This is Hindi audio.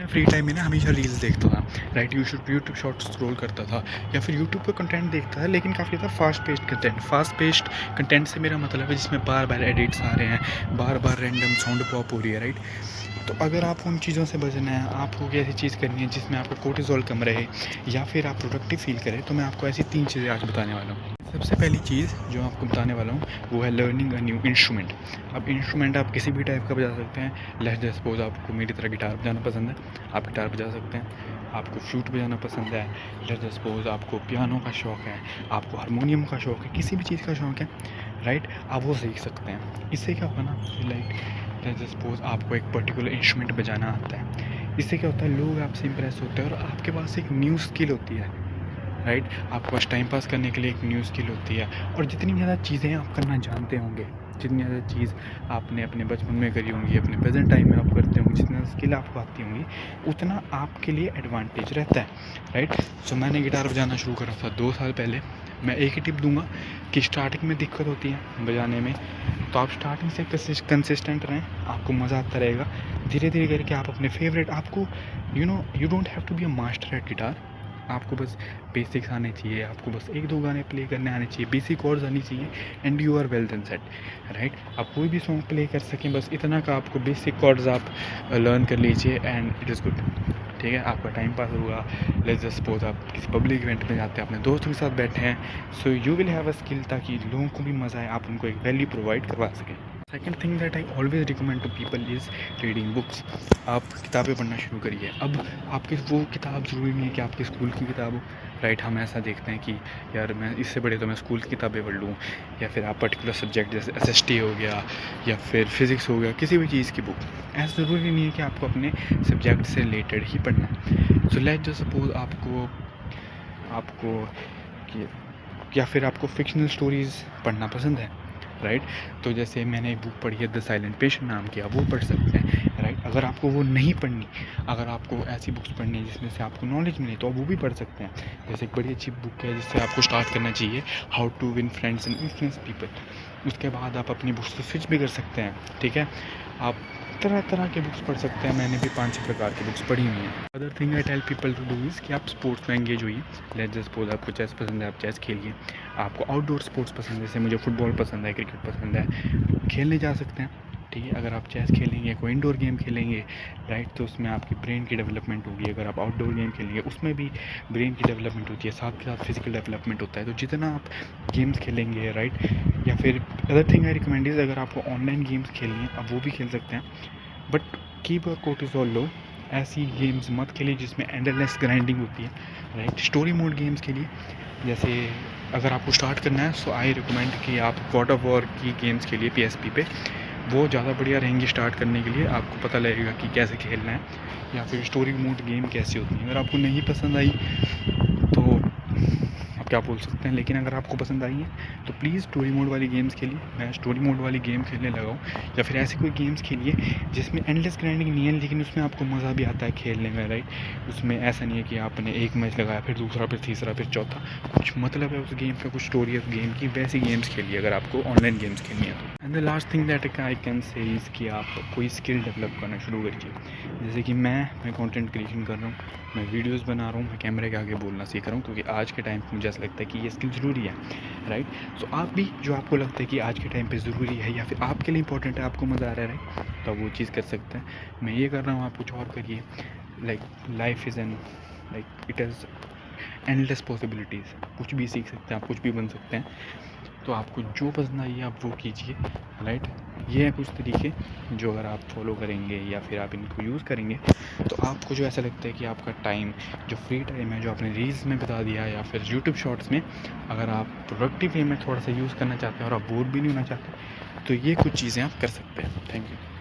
मैं फ्री टाइम में ना हमेशा रील्स देखता था, राइट। यूट्यूब शॉर्ट स्क्रॉल करता था या फिर यूट्यूब पे कंटेंट देखता था, लेकिन काफ़ी ज़्यादा फास्ट पेस्ड कंटेंट से मेरा मतलब है जिसमें बार बार एडिट्स आ रहे हैं, बार बार रैंडम साउंड पॉप हो रही है, राइट। तो अगर आप उन चीज़ों से बचना है, आपको कोई ऐसी चीज़ करनी है जिसमें आपका कोर्टिसोल कम रहे या फिर आप प्रोडक्टिव फील करें, तो मैं आपको ऐसी 3 चीज़ें आज बताने वाला हूँ। सबसे पहली चीज़ जो आपको बताने वाला हूँ वो है लर्निंग अ न्यू इंस्ट्रूमेंट। अब इंस्ट्रूमेंट आप किसी भी टाइप का बजा सकते हैं। लेट्स जस्ट सपोज आपको मेरी तरह गिटार बजाना पसंद है, आप गिटार बजा सकते हैं। आपको फ्लूट बजाना पसंद है, लेट्स जस्ट सपोज आपको पियानो का शौक़ है, आपको हारमोनियम का शौक़ है, किसी भी चीज़ का शौक़ है, राइट, आप वो सीख सकते हैं। इससे क्या होगा ना, लाइक लेट्स जस्ट सपोज आपको एक पर्टिकुलर इंस्ट्रूमेंट बजाना आता है, इससे क्या होता है, लोग आपसे इंप्रेस होते हैं और आपके पास एक न्यू स्किल होती है, राइट। आपके पास टाइम पास करने के लिए एक न्यू स्किल होती है। और जितनी ज़्यादा चीज़ें आप करना जानते होंगे, जितनी ज़्यादा चीज़ आपने अपने बचपन में करी होंगी, अपने प्रेजेंट टाइम में आप करते होंगे, जितना स्किल आपको आती होंगी, उतना आपके लिए एडवांटेज रहता है, राइट। सो मैंने गिटार बजाना शुरू करा था 2 साल पहले। मैं एक ही टिप दूंगा कि स्टार्टिंग में दिक्कत होती है बजाने में, तो आप स्टार्टिंग से कंसिस्टेंट रहें, आपको मज़ा आता रहेगा। धीरे धीरे करके आप अपने फेवरेट, आपको you don't have to be a master at guitar. आपको बस बेसिक्स आने चाहिए, आपको बस 1-2 गाने प्ले करने आने चाहिए, बेसिक कॉर्ड्स आनी चाहिए, and you are well then set, right. आप कोई भी सॉन्ग प्ले कर सकें, बस इतना का आपको बेसिक कॉर्ड्स आप लर्न कर लीजिए एंड इट इज़ गुड, ठीक है। आपका टाइम पास होगा। लेट्स जस्ट सपोज आप किसी पब्लिक इवेंट में जाते हैं, अपने दोस्तों के साथ बैठे हैं, so you will have a skill, ताकि लोगों को भी मज़ा आए, आप उनको एक वैल्यू प्रोवाइड करवा सकें। Second thing that I always recommend to people is reading books. आप किताबें पढ़ना शुरू करिए। अब आपकी वो किताब ज़रूरी नहीं है कि आपके स्कूल की किताब हो, राइट। हम ऐसा देखते हैं कि यार मैं इससे बड़े तो मैं स्कूल की किताबें पढ़ लूँ, या फिर आप पर्टिकुलर सब्जेक्ट जैसे एसएसटी हो गया या फिर फिज़िक्स हो गया, किसी भी चीज़ की बुक। ऐसा ज़रूरी नहीं है कि आपको अपने सब्जेक्ट से रिलेटेड ही पढ़ना है। सो लेट्स जस्ट सपोज आपको आपको कि या फिर आपको फ़िक्शनल स्टोरीज़ पढ़ना पसंद है, राइट। तो जैसे मैंने एक बुक पढ़ी है द साइलेंट पेशेंट नाम की, आप वो पढ़ सकते हैं, राइट। अगर आपको वो नहीं पढ़नी, अगर आपको ऐसी बुक्स पढ़नी है जिसमें से आपको नॉलेज मिले, तो आप वो भी पढ़ सकते हैं। जैसे एक बड़ी अच्छी बुक है जिससे आपको स्टार्ट करना चाहिए, how to win friends and influence people. उसके बाद आप अपनी बुक्स को स्विच भी कर सकते हैं, ठीक है। आप तरह तरह के बुक्स पढ़ सकते हैं। मैंने भी 5-6 प्रकार की बुक्स पढ़ी हुई हैं। Other thing I tell people to do is कि आप स्पोर्ट्स में एंगेज होइए। लेट्स जस्ट सपोज आपको चेस पसंद है, आप चेस खेलिए। आपको आउटडोर स्पोर्ट्स पसंद है, जैसे मुझे फुटबॉल पसंद है, क्रिकेट पसंद है, खेलने जा सकते हैं, ठीक है। अगर आप चेस खेलेंगे, कोई इंडोर गेम खेलेंगे, राइट, तो उसमें आपकी ब्रेन की डेवलपमेंट होगी। अगर आप आउटडोर गेम खेलेंगे, उसमें भी ब्रेन की डेवलपमेंट होती है, साथ के साथ फिजिकल डेवलपमेंट होता है। तो जितना आप गेम्स खेलेंगे, राइट। या फिर other thing I recommend is, अगर आपको ऑनलाइन गेम्स खेलनी है, आप वो भी खेल सकते हैं, बट कीप अ कोर्टिसोल लो। ऐसी गेम्स मत खेलिए जिसमें एंडलेस ग्राइंडिंग होती है, राइट। स्टोरी मोड गेम्स खेलिए। जैसे अगर आपको स्टार्ट करना है, सो आई रिकमेंड कि आप गॉड ऑफ वॉर की गेम्स खेलिए पीएसपी पे। वो ज़्यादा बढ़िया रहेंगी स्टार्ट करने के लिए, आपको पता लगेगा कि कैसे खेलना है, या फिर स्टोरी मोड गेम कैसी होती है। अगर आपको नहीं पसंद आई तो आप क्या बोल सकते हैं, लेकिन अगर आपको पसंद आई है तो प्लीज़ स्टोरी मोड वाली गेम्स खेलिए। मैं स्टोरी मोड वाली गेम खेलने लगा हूँ। या फिर ऐसी कोई गेम्स खेलिए जिसमें एंडलेस ग्राइंडिंग नहीं है, लेकिन उसमें आपको मज़ा भी आता है खेलने में, राइट। उसमें ऐसा नहीं है कि आपने एक मैच लगाया, फिर दूसरा, फिर तीसरा, फिर चौथा, कुछ मतलब है उस गेम का, कुछ स्टोरी है उस गेम की। वैसी गेम्स खेलिए अगर आपको ऑनलाइन गेम्स खेलनी है तो। And the last thing that I can say is कि आप कोई स्किल डेवलप करना शुरू करिए। जैसे कि मैं कंटेंट क्रिएशन कर रहा हूँ, मैं वीडियोस बना रहा हूँ, मैं कैमरे के आगे बोलना सीख रहा हूँ, क्योंकि आज के टाइम पे मुझे ऐसा लगता है कि ये स्किल ज़रूरी है, राइट। सो आप भी जो आपको लगता है कि आज के टाइम पे ज़रूरी है या फिर आपके लिए इंपॉर्टेंट है, आपको मज़ा आ रहा है, राइट, तो आप वो चीज़ कर सकते हैं। मैं ये कर रहा हूँ, आप कुछ और करिए। Like life is an like it is endless possibilities. कुछ भी सीख सकते हैं आप, कुछ भी बन सकते हैं। तो आपको जो पसंद आई आप वो कीजिए, राइट। ये हैं कुछ तरीके जो अगर आप फॉलो करेंगे या फिर आप इनको यूज़ करेंगे, तो आपको जो ऐसा लगता है कि आपका टाइम, जो फ्री टाइम है, जो आपने रील्स में बिता दिया या फिर यूट्यूब शॉर्ट्स में, अगर आप प्रोडक्टिव वे में थोड़ा सा यूज़ करना चाहते हैं और आप बोर भी नहीं होना चाहते, तो ये कुछ चीज़ें आप कर सकते हैं। Thank you.